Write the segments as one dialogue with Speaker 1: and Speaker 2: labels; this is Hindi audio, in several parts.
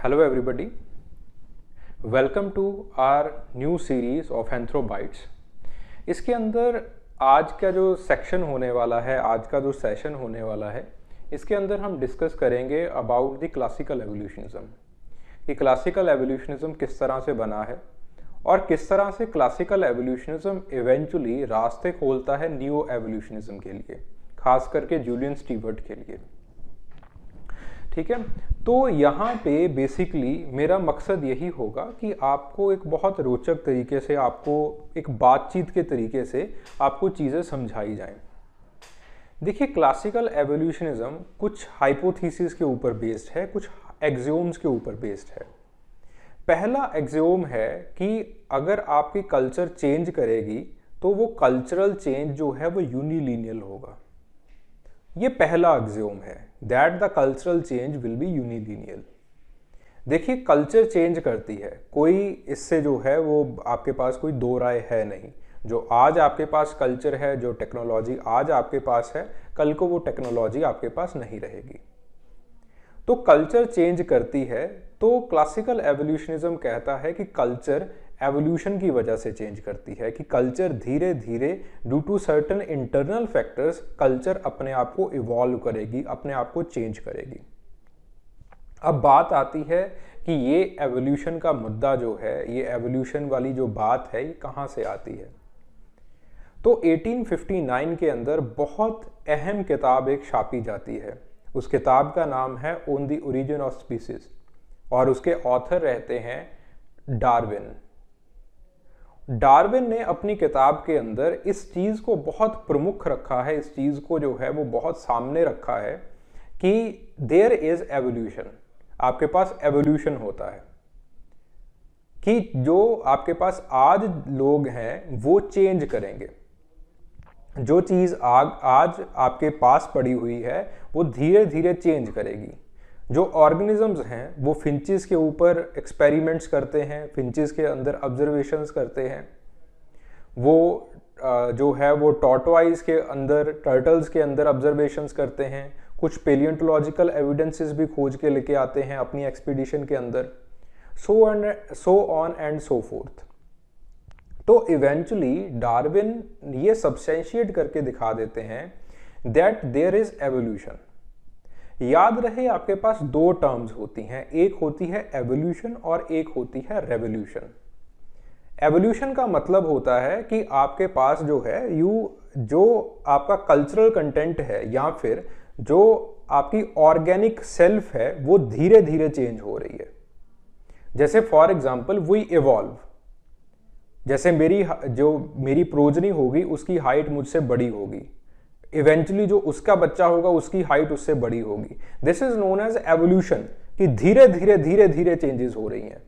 Speaker 1: Hello everybody, welcome to our new series of Anthrobytes। इसके अंदर आज का जो सेक्शन होने वाला है, आज का जो सेशन होने वाला है, इसके अंदर हम डिस्कस करेंगे अबाउट द क्लासिकल एवोल्यूशनिज्म कि क्लासिकल एवोल्यूशनिज्म किस तरह से बना है और किस तरह से क्लासिकल एवोल्यूशनिज्म इवेंचुअली रास्ते खोलता है न्यू एवोल्यूशनिज्म के लिए, खास करके जूलियन स्टीवर्ट के लिए। ठीक है, तो यहाँ पे बेसिकली मेरा मकसद यही होगा कि आपको एक बहुत रोचक तरीके से, आपको एक बातचीत के तरीके से आपको चीज़ें समझाई जाएं। देखिए, क्लासिकल एवोल्यूशनिज्म कुछ हाइपोथेसिस के ऊपर बेस्ड है, कुछ एक्सियोम्स के ऊपर बेस्ड है। पहला एक्सियोम है कि अगर आपकी कल्चर चेंज करेगी तो वो कल्चरल चेंज जो है वो यूनिलिनियल होगा। ये पहला एक्सियोम है, that the cultural change will be unilinear. देखिए, कल्चर चेंज करती है, कोई इससे जो है वो आपके पास कोई दो राय है नहीं। जो आज आपके पास कल्चर है, जो टेक्नोलॉजी आज आपके पास है, कल को वो टेक्नोलॉजी आपके पास नहीं रहेगी। तो कल्चर चेंज करती है, तो क्लासिकल एवोल्यूशनिज्म कहता है कि कल्चर एवोल्यूशन की वजह से चेंज करती है, कि कल्चर धीरे धीरे due to certain internal factors culture अपने आप को इवॉल्व करेगी, अपने आप को चेंज करेगी। अब बात आती है कि ये एवोल्यूशन का मुद्दा जो है, ये एवोल्यूशन वाली जो बात है, ये कहाँ से आती है। तो 1859 के अंदर बहुत अहम किताब एक छापी जाती है। उस किताब का नाम है on the origin of species और उसके ऑथर रहते हैं डार्विन। डार्विन ने अपनी किताब के अंदर इस चीज़ को बहुत प्रमुख रखा है, इस चीज़ को जो है वो बहुत सामने रखा है कि देयर इज एवोल्यूशन, आपके पास एवोल्यूशन होता है, कि जो आपके पास आज लोग हैं वो चेंज करेंगे। जो चीज़ आज आपके पास पड़ी हुई है वो धीरे धीरे चेंज करेगी। जो ऑर्गेनिजम्स हैं वो फिंचेस के ऊपर एक्सपेरिमेंट्स करते हैं, फिंचेस के अंदर ऑब्जर्वेशंस करते हैं, वो जो है वो टॉर्टोइज के अंदर, टर्टल्स के अंदर ऑब्जर्वेशंस करते हैं, कुछ पेलियोंटोलॉजिकल एविडेंसेस भी खोज के लेके आते हैं अपनी एक्सपीडिशन के अंदर, so on and so fourth. तो इवेंचुअली डार्विन ये सब्सटेंशिएट करके दिखा देते हैं दैट देयर इज एवोल्यूशन। याद रहे, आपके पास दो टर्म्स होती हैं, एक होती है एवोल्यूशन और एक होती है रेवोल्यूशन। एवोल्यूशन का मतलब होता है कि आपके पास जो है जो आपका कल्चरल कंटेंट है या फिर जो आपकी ऑर्गेनिक सेल्फ है वो धीरे धीरे चेंज हो रही है। जैसे फॉर एग्जांपल वी इवॉल्व, जैसे मेरी प्रोजनी होगी उसकी हाइट मुझसे बड़ी होगी, इवेंचुअली जो उसका बच्चा होगा उसकी हाइट उससे बड़ी होगी। This is known as evolution, कि धीरे धीरे चेंजेस हो रही हैं।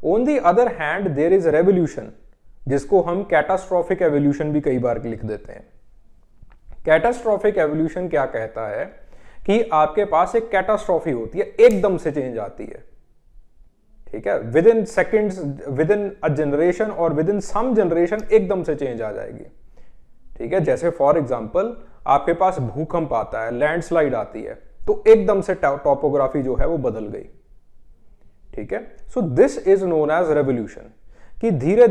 Speaker 1: On the other hand there is revolution, जिसको हम कैटास्ट्रॉफिक एवोल्यूशन भी कई बार लिख देते हैं। कैटास्ट्रॉफिक एवोल्यूशन क्या कहता है कि आपके पास एक कैटास्ट्रॉफी होती है, एकदम से चेंज आती है। ठीक है, with in seconds, with in a generation और विद इन सम जनरेशन एकदम से चेंज आ जाएगी। ठीक है, जैसे फॉर एग्जांपल आपके पास भूकंप आता है, लैंडस्लाइड आती है, तो एकदम से टॉपोग्राफी जो है वो बदल गई। ठीक है, so this is known as revolution, कि धीरे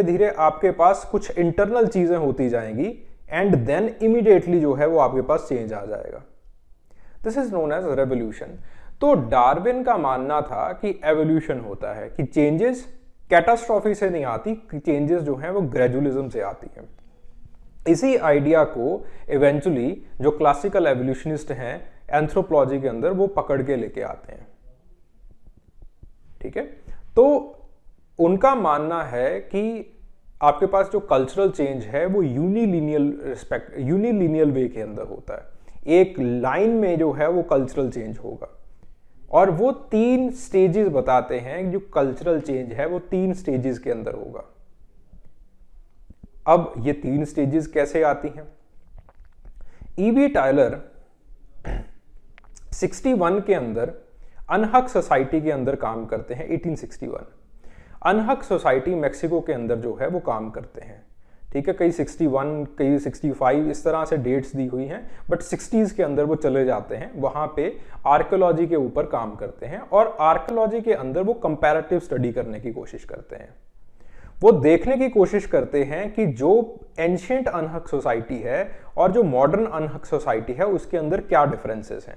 Speaker 1: धीरे आपके पास कुछ इंटरनल चीजें होती जाएंगी एंड देन इमीडिएटली जो है वो आपके पास चेंज आ जाएगा। This is known as revolution. तो डार्विन का मानना था कि एवोल्यूशन होता है, कि चेंजेस कैटास्ट्रॉफी से नहीं आती, चेंजेस जो है वो ग्रेजुअलिज्म से आती है। इसी आइडिया को इवेंचुअली जो क्लासिकल एवोल्यूशनिस्ट हैं एंथ्रोपोलॉजी के अंदर वो पकड़ के लेके आते हैं। ठीक है, तो उनका मानना है कि आपके पास जो कल्चरल चेंज है वो यूनिलिनियल वे के अंदर होता है, एक लाइन में जो है वो कल्चरल चेंज होगा। और वो 3 स्टेजेस बताते हैं, जो कल्चरल चेंज है वो 3 स्टेजेस के अंदर होगा। अब ये 3 स्टेजेस कैसे आती हैं? ईबी टायलर 61 के अंदर अनहक सोसाइटी के अंदर काम करते हैं। 1861 अनहक सोसाइटी मेक्सिको के अंदर जो है वो काम करते हैं। ठीक है, कई 61, कई 65 इस तरह से डेट्स दी हुई हैं, बट 60s के अंदर वो चले जाते हैं, वहाँ पे आर्कियोलॉजी के ऊपर काम करते हैं और आर्कियोलॉजी के अंदर वो कंपैरेटिव स्टडी करने की कोशिश करते हैं। वो देखने की कोशिश करते हैं कि जो एंशिएंट अनहक सोसाइटी है और जो मॉडर्न अनहक सोसाइटी है उसके अंदर क्या डिफरेंसेस हैं।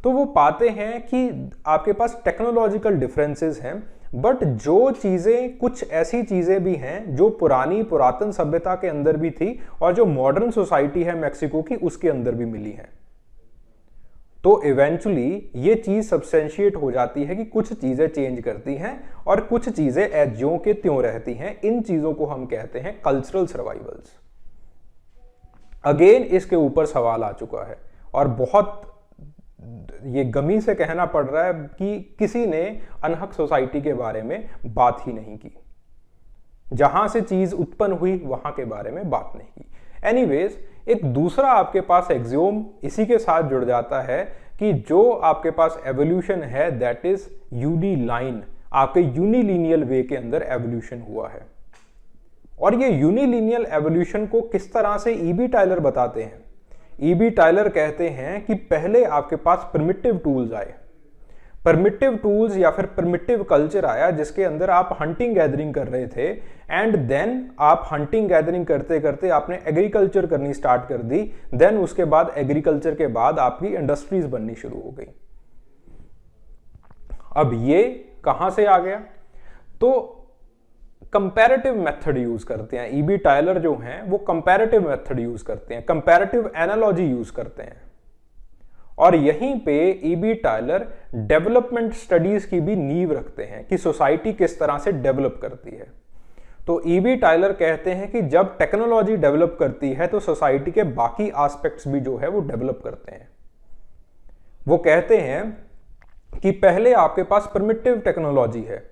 Speaker 1: तो वो पाते हैं कि आपके पास टेक्नोलॉजिकल डिफरेंसेस हैं, बट जो चीज़ें, कुछ ऐसी चीज़ें भी हैं जो पुरातन सभ्यता के अंदर भी थी और जो मॉडर्न सोसाइटी है मेक्सिको की उसके अंदर भी मिली है। तो इवेंचुअली ये चीज़ सब्सटेंशिएट हो जाती है कि कुछ चीज़ें चेंज करती हैं और कुछ चीज़ें एज ज्यों के त्यों रहती हैं। इन चीज़ों को हम कहते हैं कल्चरल सर्वाइवल्स। अगेन इसके ऊपर सवाल आ चुका है और बहुत ये गमी से कहना पड़ रहा है कि किसी ने अनहक सोसाइटी के बारे में बात ही नहीं की। जहां से चीज उत्पन्न हुई वहां के बारे में बात नहीं की। एनीवेज, एक दूसरा आपके पास एक्सियोम इसी के साथ जुड़ जाता है कि जो आपके पास एवोल्यूशन है दैट इज यूनिलाइन, आपके यूनिलीनियल वे के अंदर एवोल्यूशन हुआ है। और ये यूनिलीनियल एवोल्यूशन को किस तरह से ईबी टायलर बताते हैं? ईबी टायलर कहते हैं कि पहले आपके पास प्रिमिटिव टूल्स आए, प्रिमिटिव टूल्स या फिर प्रिमिटिव कल्चर आया जिसके अंदर आप हंटिंग गैदरिंग कर रहे थे, एंड देन आप हंटिंग गैदरिंग करते करते आपने एग्रीकल्चर करनी स्टार्ट कर दी। देन उसके बाद एग्रीकल्चर के बाद आपकी इंडस्ट्रीज बननी शुरू हो गई। अब ये कहां से आ गया? तो कंपैरेटिव मेथड यूज करते हैं। ईबी टायलर जो हैं वो कंपैरेटिव मेथड यूज करते हैं, कंपैरेटिव एनालॉजी यूज करते हैं। और यहीं पे ईबी टायलर डेवलपमेंट स्टडीज की भी नींव रखते हैं कि सोसाइटी किस तरह से डेवलप करती है। तो ईबी टायलर कहते हैं कि जब टेक्नोलॉजी डेवलप करती है तो सोसाइटी के बाकी एस्पेक्ट्स भी जो है वो डेवलप करते हैं। वो कहते हैं कि पहले आपके पास प्रिमिटिव टेक्नोलॉजी है,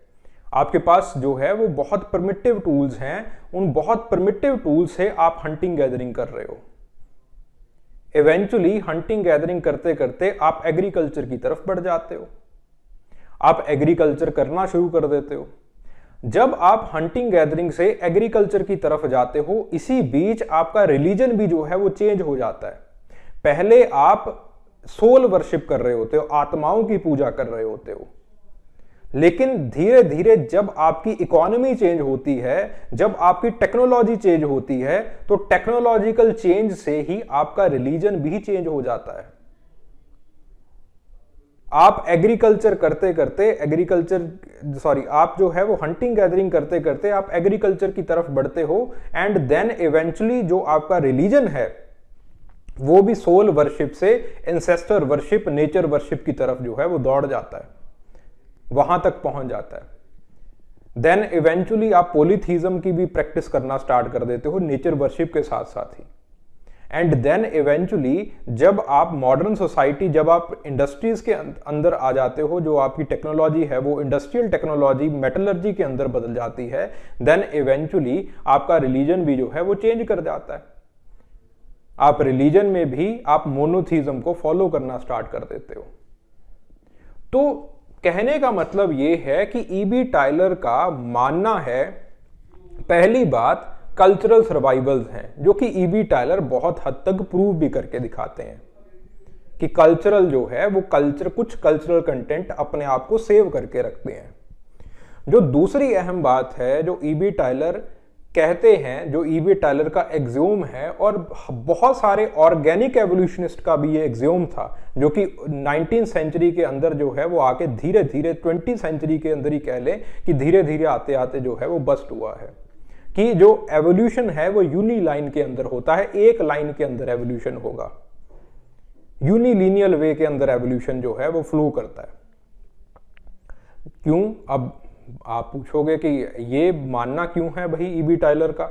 Speaker 1: आपके पास जो है वो बहुत प्रिमिटिव टूल्स हैं, उन बहुत प्रिमिटिव टूल्स से आप हंटिंग गैदरिंग कर रहे हो। इवेंचुअली हंटिंग गैदरिंग करते करते आप एग्रीकल्चर की तरफ बढ़ जाते हो, आप एग्रीकल्चर करना शुरू कर देते हो। जब आप हंटिंग गैदरिंग से एग्रीकल्चर की तरफ जाते हो, इसी बीच आपका रिलीजन भी जो है वो चेंज हो जाता है। पहले आप सोल वर्शिप कर रहे होते हो, आत्माओं की पूजा कर रहे होते हो, लेकिन धीरे धीरे जब आपकी इकोनॉमी चेंज होती है, जब आपकी टेक्नोलॉजी चेंज होती है, तो टेक्नोलॉजिकल चेंज से ही आपका रिलीजन भी चेंज हो जाता है। आप एग्रीकल्चर करते करते आप जो है वो हंटिंग गैदरिंग करते करते आप एग्रीकल्चर की तरफ बढ़ते हो, एंड देन इवेंचुअली जो आपका रिलीजन है वो भी सोल वर्शिप से एंसेस्टर वर्शिप, नेचर वर्शिप की तरफ जो है वो दौड़ जाता है, वहां तक पहुंच जाता है। देन इवेंचुअली आप पॉलीथीज्म की भी प्रैक्टिस करना स्टार्ट कर देते हो नेचर वर्शिप के साथ साथ ही। एंड देन इवेंचुअली जब आप मॉडर्न सोसाइटी, जब आप इंडस्ट्रीज के अंदर आ जाते हो, जो आपकी टेक्नोलॉजी है वो इंडस्ट्रियल टेक्नोलॉजी, मेटलर्जी के अंदर बदल जाती है, देन इवेंचुअली आपका रिलीजन भी जो है वो चेंज कर जाता है। आप रिलीजन में भी आप मोनोथीज्म को फॉलो करना स्टार्ट कर देते हो। तो कहने का मतलब यह है कि ईबी टायलर का मानना है, पहली बात कल्चरल सर्वाइवल्स हैं, जो कि ईबी टायलर बहुत हद तक प्रूव भी करके दिखाते हैं कि कल्चरल जो है वो कुछ कल्चरल कंटेंट अपने आप को सेव करके रखते हैं। जो दूसरी अहम बात है जो ईबी टायलर कहते हैं, जो ईबी टायलर का एक्सियोम है, और बहुत सारे ऑर्गेनिक एवोल्यूशनिस्ट का भी ये एक्सियोम था, जो कि 19th सेंचुरी के अंदर जो है वो आके धीरे धीरे 20th सेंचुरी के अंदर ही कह लें कि धीरे धीरे आते आते जो है वो बस्ट हुआ है, कि जो एवोल्यूशन है वो यूनी लाइन के अंदर होता है, एक लाइन के अंदर एवोल्यूशन होगा, यूनिलीनियल वे के अंदर एवोल्यूशन जो है वो फ्लो करता है। क्यों? अब आप पूछोगे कि ये मानना क्यों है भाई ईबी टायलर का?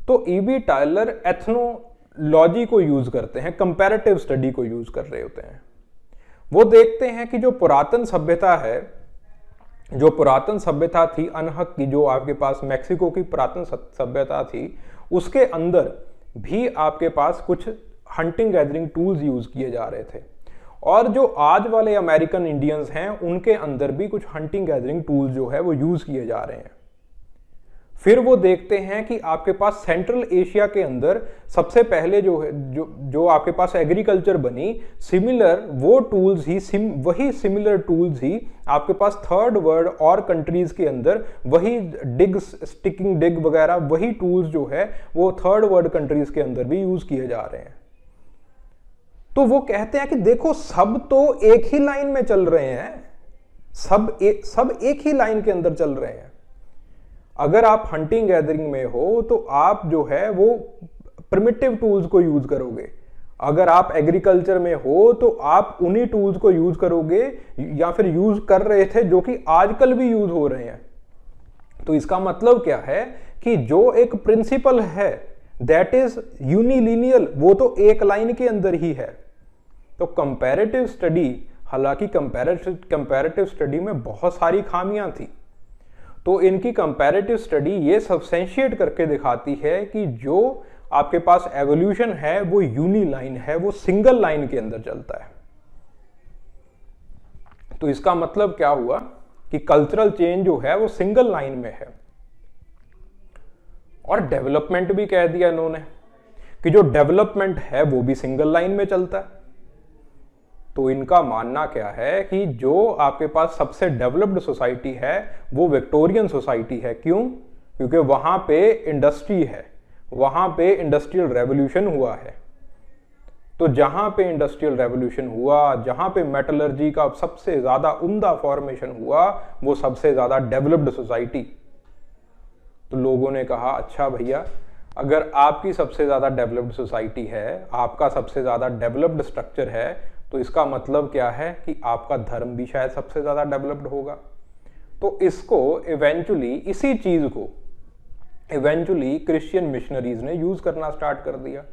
Speaker 1: तो ईबी टायलर एथनोलॉजी को यूज करते हैं, कंपैरेटिव स्टडी को यूज कर रहे होते हैं। वो देखते हैं कि जो पुरातन सभ्यता है, जो पुरातन सभ्यता थी अनहक की, जो आपके पास मैक्सिको की पुरातन सभ्यता थी, उसके अंदर भी आपके पास कुछ हंटिंग गैदरिंग टूल्स यूज किए जा रहे थे, और जो आज वाले अमेरिकन इंडियंस हैं उनके अंदर भी कुछ हंटिंग गैदरिंग टूल्स जो है वो यूज किए जा रहे हैं। फिर वो देखते हैं कि आपके पास सेंट्रल एशिया के अंदर सबसे पहले जो आपके पास एग्रीकल्चर बनी, सिमिलर वो टूल्स ही वही सिमिलर टूल्स ही आपके पास थर्ड वर्ल्ड और कंट्रीज के अंदर वही स्टिकिंग डिग वगैरह वही टूल्स जो है वो थर्ड वर्ल्ड कंट्रीज के अंदर भी यूज किए जा रहे हैं। तो वो कहते हैं कि देखो सब तो एक ही लाइन में चल रहे हैं, सब एक ही लाइन के अंदर चल रहे हैं। अगर आप हंटिंग गैदरिंग में हो तो आप जो है वो प्रिमिटिव टूल्स को यूज करोगे, अगर आप एग्रीकल्चर में हो तो आप उन्हीं टूल्स को यूज करोगे या फिर यूज कर रहे थे जो कि आजकल भी यूज हो रहे हैं। तो इसका मतलब क्या है कि जो एक प्रिंसिपल है दैट इज यूनिलिनियर, वो तो एक लाइन के अंदर ही है। तो कंपैरेटिव स्टडी, हालांकि कंपैरेटिव स्टडी में बहुत सारी खामियां थी, तो इनकी कंपैरेटिव स्टडी ये सब्सटेंशिएट करके दिखाती है कि जो आपके पास एवोल्यूशन है वो यूनिलाइन है, वो सिंगल लाइन के अंदर चलता है। तो इसका मतलब क्या हुआ कि कल्चरल चेंज जो है वो सिंगल लाइन में है। और डेवलपमेंट भी कह दिया इन्होंने कि जो डेवलपमेंट है वो भी सिंगल लाइन में चलता है। तो इनका मानना क्या है कि जो आपके पास सबसे डेवलप्ड सोसाइटी है वो विक्टोरियन सोसाइटी है। क्यों? क्योंकि वहां पे इंडस्ट्री है, वहां पे इंडस्ट्रियल रेवोल्यूशन हुआ है। तो जहां पे इंडस्ट्रियल रेवोल्यूशन हुआ, जहां पे मेटलर्जी का सबसे ज्यादा उम्दा फॉर्मेशन हुआ, वो सबसे ज्यादा डेवलप्ड सोसाइटी। तो लोगों ने कहा अच्छा भैया, अगर आपकी सबसे ज्यादा डेवलप्ड सोसाइटी है, आपका सबसे ज्यादा डेवलप्ड स्ट्रक्चर है, तो इसका मतलब क्या है कि आपका धर्म भी शायद सबसे ज्यादा डेवलप्ड होगा। तो इसको इवेंचुअली, इसी चीज को इवेंचुअली क्रिश्चियन मिशनरीज ने यूज करना स्टार्ट कर दिया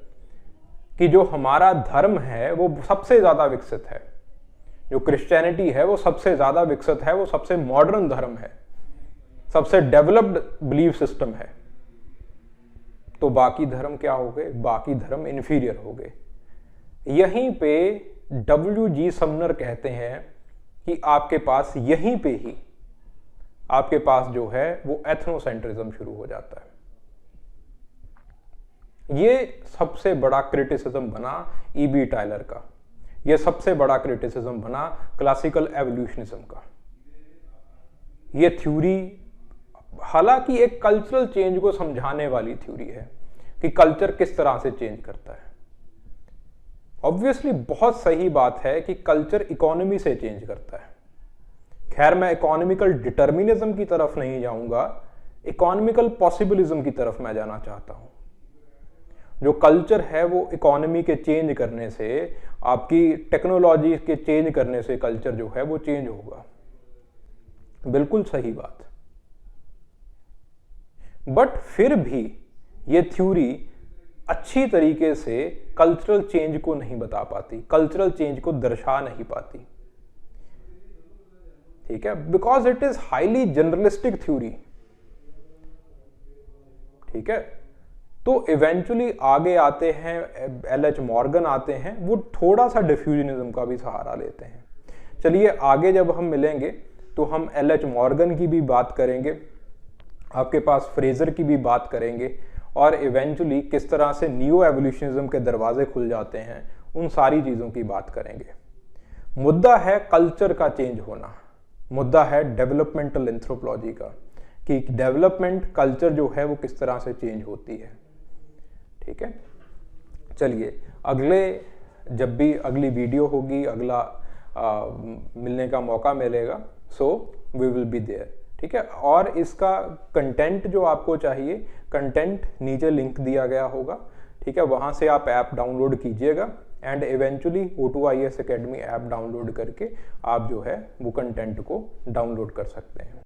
Speaker 1: कि जो हमारा धर्म है वो सबसे ज्यादा विकसित है, जो क्रिश्चियनिटी है वो सबसे ज्यादा विकसित है, वो सबसे मॉडर्न धर्म है, सबसे डेवलप्ड बिलीफ सिस्टम है। तो बाकी धर्म क्या हो गए? बाकी धर्म इंफीरियर हो गए। यहीं पे WG समनर कहते हैं कि आपके पास यहीं पे ही आपके पास जो है वो एथनोसेंट्रिज्म शुरू हो जाता है। ये सबसे बड़ा क्रिटिसिज्म बना E.B. टायलर का, ये सबसे बड़ा क्रिटिसिज्म बना क्लासिकल एवोल्यूशनिज्म का। ये थ्योरी हालांकि एक कल्चरल चेंज को समझाने वाली थ्योरी है कि कल्चर किस तरह से चेंज करता है। ऑब्वियसली बहुत सही बात है कि कल्चर इकोनॉमी से चेंज करता है। खैर मैं इकोनॉमिकल डिटर्मिनिज्म की तरफ नहीं जाऊंगा, इकोनॉमिकल पॉसिबिलिज्म की तरफ मैं जाना चाहता हूं। जो कल्चर है वो इकोनॉमी के चेंज करने से, आपकी टेक्नोलॉजी के चेंज करने से कल्चर जो है वो चेंज होगा। बिल्कुल सही बात। बट फिर भी ये थ्योरी अच्छी तरीके से कल्चरल चेंज को नहीं बता पाती, कल्चरल चेंज को दर्शा नहीं पाती। ठीक है, because it is highly generalistic theory. ठीक है, तो इवेंचुअली आगे आते हैं LH मॉर्गन आते हैं, वो थोड़ा सा डिफ्यूजनिज्म का भी सहारा लेते हैं। चलिए आगे जब हम मिलेंगे तो हम LH मॉर्गन की भी बात करेंगे, आपके पास फ्रेजर की भी बात करेंगे, और इवेंचुअली किस तरह से न्यू एवोल्यूशनिज्म के दरवाजे खुल जाते हैं, उन सारी चीज़ों की बात करेंगे। मुद्दा है कल्चर का चेंज होना, मुद्दा है डेवलपमेंटल एंथ्रोपोलॉजी का कि डेवलपमेंट कल्चर जो है वो किस तरह से चेंज होती है। ठीक है, चलिए जब भी अगली वीडियो होगी, अगला मिलने का मौका मिलेगा, so we will be there. ठीक है, और इसका कंटेंट जो आपको चाहिए, कंटेंट नीचे लिंक दिया गया होगा। ठीक है, वहां से आप ऐप डाउनलोड कीजिएगा and eventually O2IAS academy app download करके आप जो है वो कंटेंट को डाउनलोड कर सकते हैं।